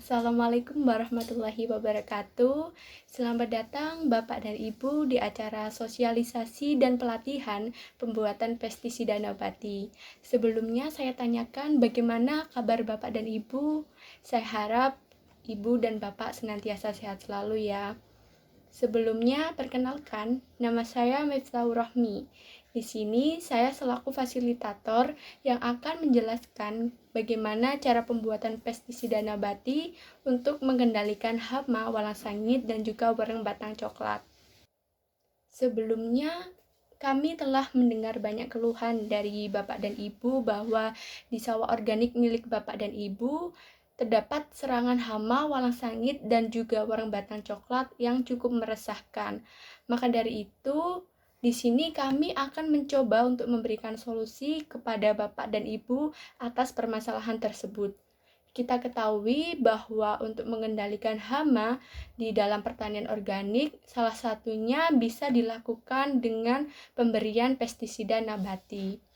Assalamualaikum warahmatullahi wabarakatuh. Selamat datang Bapak dan Ibu di acara sosialisasi dan pelatihan pembuatan pestisida nabati. Sebelumnya saya tanyakan bagaimana kabar Bapak dan Ibu. Saya harap Ibu dan Bapak senantiasa sehat selalu ya. Sebelumnya, perkenalkan, nama saya Miftahur Rahmi. Di sini saya selaku fasilitator yang akan menjelaskan bagaimana cara pembuatan pestisida nabati untuk mengendalikan hama, walang sangit, dan juga wereng batang coklat. Sebelumnya, kami telah mendengar banyak keluhan dari Bapak dan Ibu bahwa di sawah organik milik Bapak dan Ibu terdapat serangan hama, walang sangit, dan juga wereng batang coklat yang cukup meresahkan. Maka dari itu, di sini kami akan mencoba untuk memberikan solusi kepada Bapak dan Ibu atas permasalahan tersebut. Kita ketahui bahwa untuk mengendalikan hama di dalam pertanian organik, salah satunya bisa dilakukan dengan pemberian pestisida nabati.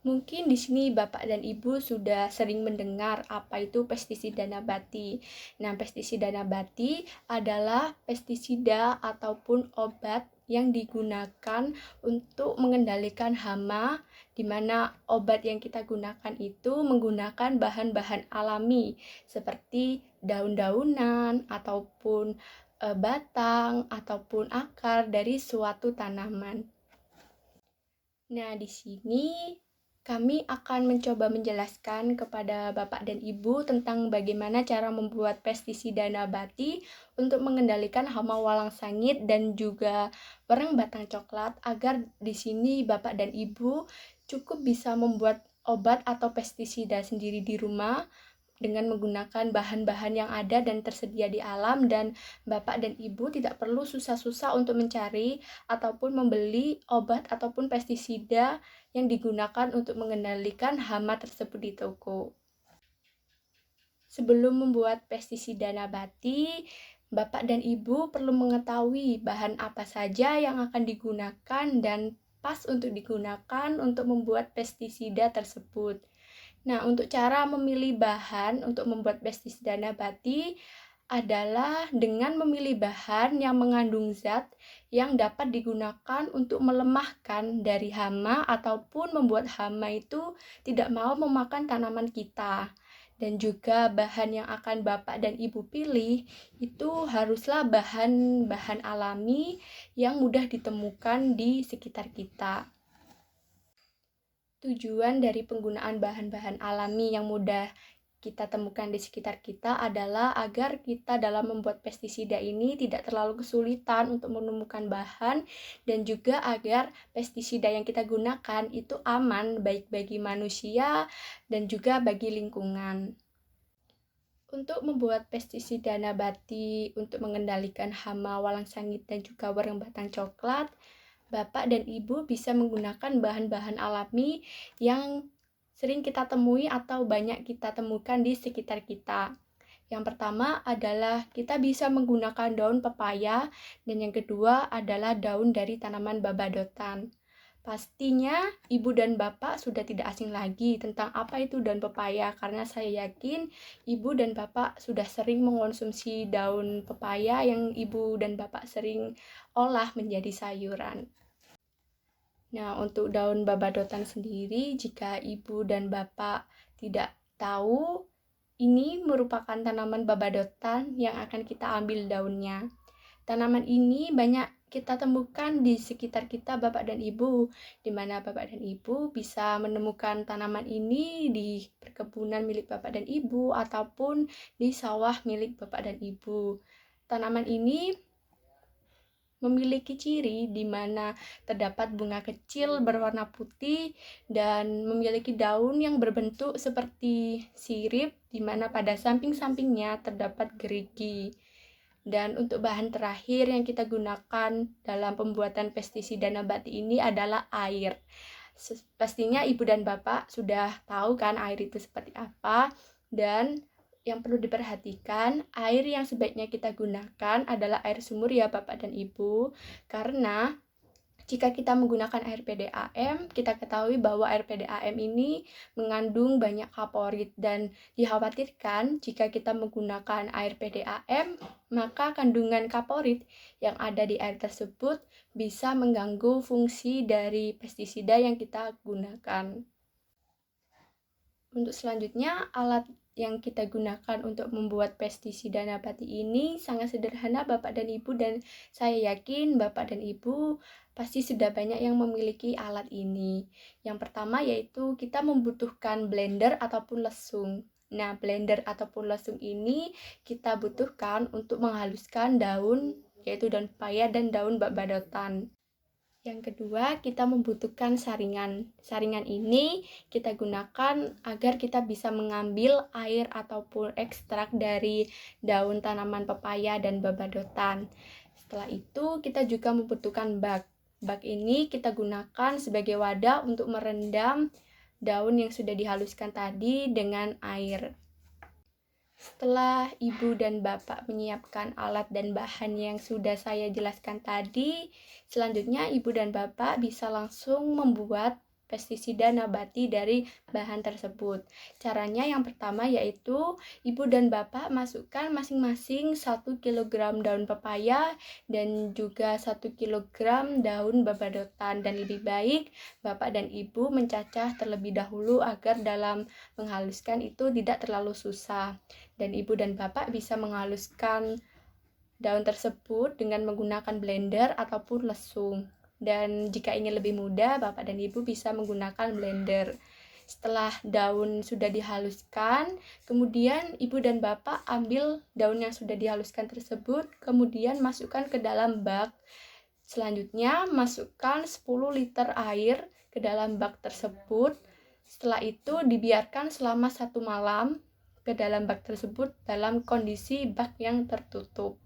Mungkin di sini Bapak dan Ibu sudah sering mendengar apa itu pestisida nabati. Nah, pestisida nabati adalah pestisida ataupun obat yang digunakan untuk mengendalikan hama, di mana obat yang kita gunakan itu menggunakan bahan-bahan alami seperti daun-daunan ataupun batang ataupun akar dari suatu tanaman. Nah, di sini kami akan mencoba menjelaskan kepada Bapak dan Ibu tentang bagaimana cara membuat pestisida nabati untuk mengendalikan hama walang sangit dan juga wereng batang coklat agar di sini Bapak dan Ibu cukup bisa membuat obat atau pestisida sendiri di rumah dengan menggunakan bahan-bahan yang ada dan tersedia di alam, dan Bapak dan Ibu tidak perlu susah-susah untuk mencari ataupun membeli obat ataupun pestisida yang digunakan untuk mengendalikan hama tersebut di toko. Sebelum membuat pestisida nabati, Bapak dan Ibu perlu mengetahui bahan apa saja yang akan digunakan dan pas untuk digunakan untuk membuat pestisida tersebut. Nah, untuk cara memilih bahan untuk membuat pestisida nabati adalah dengan memilih bahan yang mengandung zat yang dapat digunakan untuk melemahkan dari hama ataupun membuat hama itu tidak mau memakan tanaman kita. Dan juga bahan yang akan Bapak dan Ibu pilih itu haruslah bahan-bahan alami yang mudah ditemukan di sekitar kita. Tujuan dari penggunaan bahan-bahan alami yang mudah kita temukan di sekitar kita adalah agar kita dalam membuat pestisida ini tidak terlalu kesulitan untuk menemukan bahan, dan juga agar pestisida yang kita gunakan itu aman baik bagi manusia dan juga bagi lingkungan. Untuk membuat pestisida nabati untuk mengendalikan hama, walang sangit, dan juga wereng batang coklat, Bapak dan Ibu bisa menggunakan bahan-bahan alami yang sering kita temui atau banyak kita temukan di sekitar kita. Yang pertama adalah kita bisa menggunakan daun pepaya, dan yang kedua adalah daun dari tanaman babadotan. Pastinya Ibu dan Bapak sudah tidak asing lagi tentang apa itu daun pepaya, karena saya yakin Ibu dan Bapak sudah sering mengonsumsi daun pepaya yang Ibu dan Bapak sering olah menjadi sayuran. Nah, untuk daun babadotan sendiri, jika Ibu dan Bapak tidak tahu, ini merupakan tanaman babadotan yang akan kita ambil daunnya. Tanaman ini banyak kita temukan di sekitar kita, Bapak dan Ibu, di mana Bapak dan Ibu bisa menemukan tanaman ini di perkebunan milik Bapak dan Ibu ataupun di sawah milik Bapak dan Ibu. Tanaman ini memiliki ciri di mana terdapat bunga kecil berwarna putih dan memiliki daun yang berbentuk seperti sirip, di mana pada samping-sampingnya terdapat gerigi. Dan untuk bahan terakhir yang kita gunakan dalam pembuatan pestisida nabati ini adalah air. Pastinya Ibu dan Bapak sudah tahu kan air itu seperti apa, dan yang perlu diperhatikan, air yang sebaiknya kita gunakan adalah air sumur ya Bapak dan Ibu, karena Jika kita menggunakan air PDAM, kita ketahui bahwa air PDAM ini mengandung banyak kaporit dan dikhawatirkan jika kita menggunakan air PDAM, maka kandungan kaporit yang ada di air tersebut bisa mengganggu fungsi dari pestisida yang kita gunakan. Untuk selanjutnya, alat yang kita gunakan untuk membuat pestisida nabati ini sangat sederhana Bapak dan Ibu, dan saya yakin Bapak dan Ibu pasti sudah banyak yang memiliki alat ini. Yang pertama yaitu kita membutuhkan blender ataupun lesung. Nah, blender ataupun lesung ini kita butuhkan untuk menghaluskan daun, yaitu daun pepaya dan daun bak badotan. Yang kedua, kita membutuhkan saringan. Saringan ini kita gunakan agar kita bisa mengambil air ataupun ekstrak dari daun tanaman pepaya dan babadotan. Setelah itu, kita juga membutuhkan bak. Bak ini kita gunakan sebagai wadah untuk merendam daun yang sudah dihaluskan tadi dengan air. Setelah Ibu dan Bapak menyiapkan alat dan bahan yang sudah saya jelaskan tadi, selanjutnya Ibu dan Bapak bisa langsung membuat pestisida nabati dari bahan tersebut. Caranya yang pertama yaitu Ibu dan Bapak masukkan masing-masing 1 kg daun pepaya dan juga 1 kg daun babadotan, dan lebih baik Bapak dan Ibu mencacah terlebih dahulu agar dalam menghaluskan itu tidak terlalu susah. Dan Ibu dan Bapak bisa menghaluskan daun tersebut dengan menggunakan blender ataupun lesung. Dan jika ingin lebih mudah, Bapak dan Ibu bisa menggunakan blender. Setelah daun sudah dihaluskan, kemudian Ibu dan Bapak ambil daun yang sudah dihaluskan tersebut, kemudian masukkan ke dalam bak. Selanjutnya, masukkan 10 liter air ke dalam bak tersebut. Setelah itu, dibiarkan selama 1 malam ke dalam bak tersebut dalam kondisi bak yang tertutup.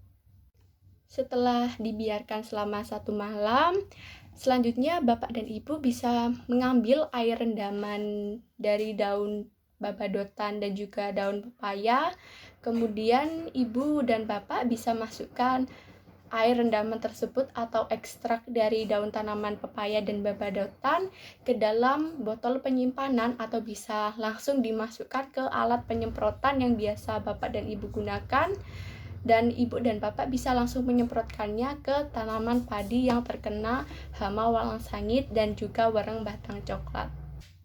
Setelah dibiarkan selama 1 malam, selanjutnya Bapak dan Ibu bisa mengambil air rendaman dari daun babadotan dan juga daun pepaya. Kemudian Ibu dan Bapak bisa masukkan air rendaman tersebut atau ekstrak dari daun tanaman pepaya dan babadotan ke dalam botol penyimpanan, atau bisa langsung dimasukkan ke alat penyemprotan yang biasa Bapak dan Ibu gunakan, dan Ibu dan Bapak bisa langsung menyemprotkannya ke tanaman padi yang terkena hama walang sangit dan juga wereng batang coklat.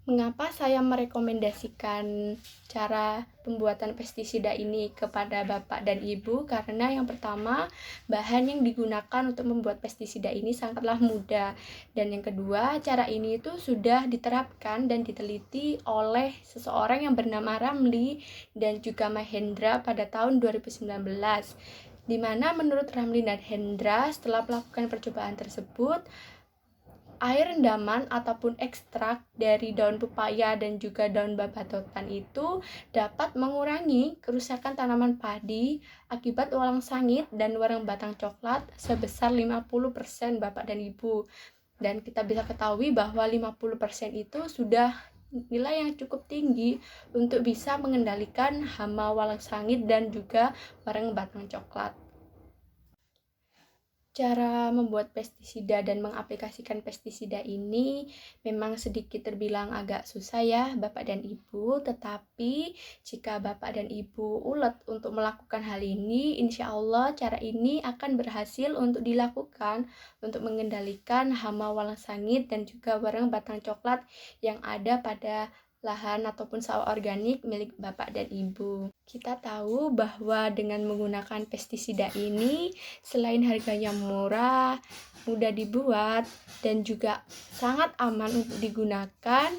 Mengapa saya merekomendasikan cara pembuatan pestisida ini kepada Bapak dan Ibu? Karena yang pertama, bahan yang digunakan untuk membuat pestisida ini sangatlah mudah. Dan yang kedua, cara ini itu sudah diterapkan dan diteliti oleh seseorang yang bernama Ramli dan juga Mahendra pada tahun 2019. Di mana menurut Ramli dan Hendra, setelah melakukan percobaan tersebut, air rendaman ataupun ekstrak dari daun pepaya dan juga daun babadotan itu dapat mengurangi kerusakan tanaman padi akibat walang sangit dan wereng batang coklat sebesar 50% Bapak dan Ibu. Dan kita bisa ketahui bahwa 50% itu sudah nilai yang cukup tinggi untuk bisa mengendalikan hama walang sangit dan juga wereng batang coklat. Cara membuat pestisida dan mengaplikasikan pestisida ini memang sedikit terbilang agak susah ya Bapak dan Ibu, tetapi jika Bapak dan Ibu ulet untuk melakukan hal ini, insya Allah cara ini akan berhasil untuk dilakukan untuk mengendalikan hama walang sangit dan juga wereng batang coklat yang ada pada lahan ataupun sawah organik milik Bapak dan Ibu. Kita tahu bahwa dengan menggunakan pestisida ini, selain harganya murah, mudah dibuat, dan juga sangat aman untuk digunakan,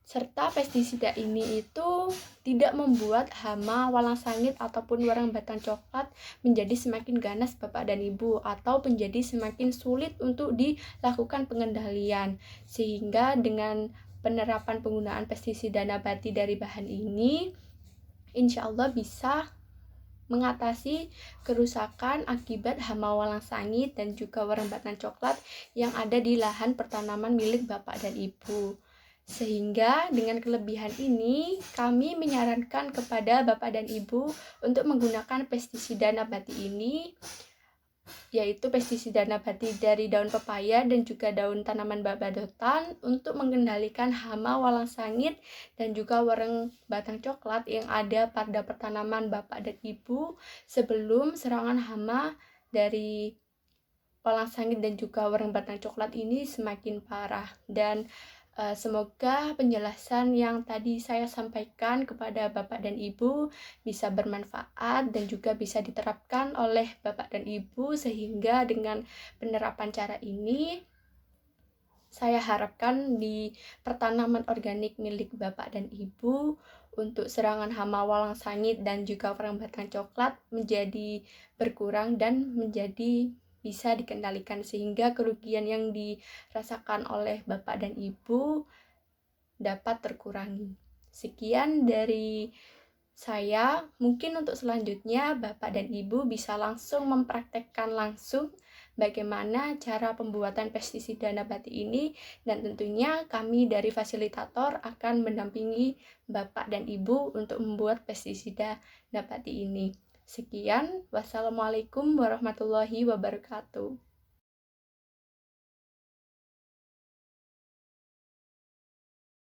serta pestisida ini itu tidak membuat hama walang sangit ataupun wereng batang coklat menjadi semakin ganas Bapak dan Ibu, atau menjadi semakin sulit untuk dilakukan pengendalian. Sehingga dengan penerapan penggunaan pestisida nabati dari bahan ini, insya Allah bisa mengatasi kerusakan akibat hama walang sangit dan juga wereng batang coklat yang ada di lahan pertanaman milik Bapak dan Ibu. Sehingga dengan kelebihan ini, kami menyarankan kepada Bapak dan Ibu untuk menggunakan pestisida nabati ini yaitu pestisida nabati dari daun pepaya dan juga daun tanaman babadotan untuk mengendalikan hama walang sangit dan juga wareng batang coklat yang ada pada pertanaman Bapak dan Ibu sebelum serangan hama dari walang sangit dan juga wareng batang coklat ini semakin parah. Dan semoga penjelasan yang tadi saya sampaikan kepada Bapak dan Ibu bisa bermanfaat dan juga bisa diterapkan oleh Bapak dan Ibu, sehingga dengan penerapan cara ini saya harapkan di pertanaman organik milik Bapak dan Ibu untuk serangan hama walang sangit dan juga warang batang coklat menjadi berkurang dan menjadi bisa dikendalikan, sehingga kerugian yang dirasakan oleh Bapak dan Ibu dapat terkurangi. Sekian dari saya. Mungkin untuk selanjutnya Bapak dan Ibu bisa langsung mempraktekkan langsung bagaimana cara pembuatan pestisida nabati ini, dan tentunya kami dari fasilitator akan mendampingi Bapak dan Ibu untuk membuat pestisida nabati ini. Sekian, wassalamualaikum warahmatullahi wabarakatuh.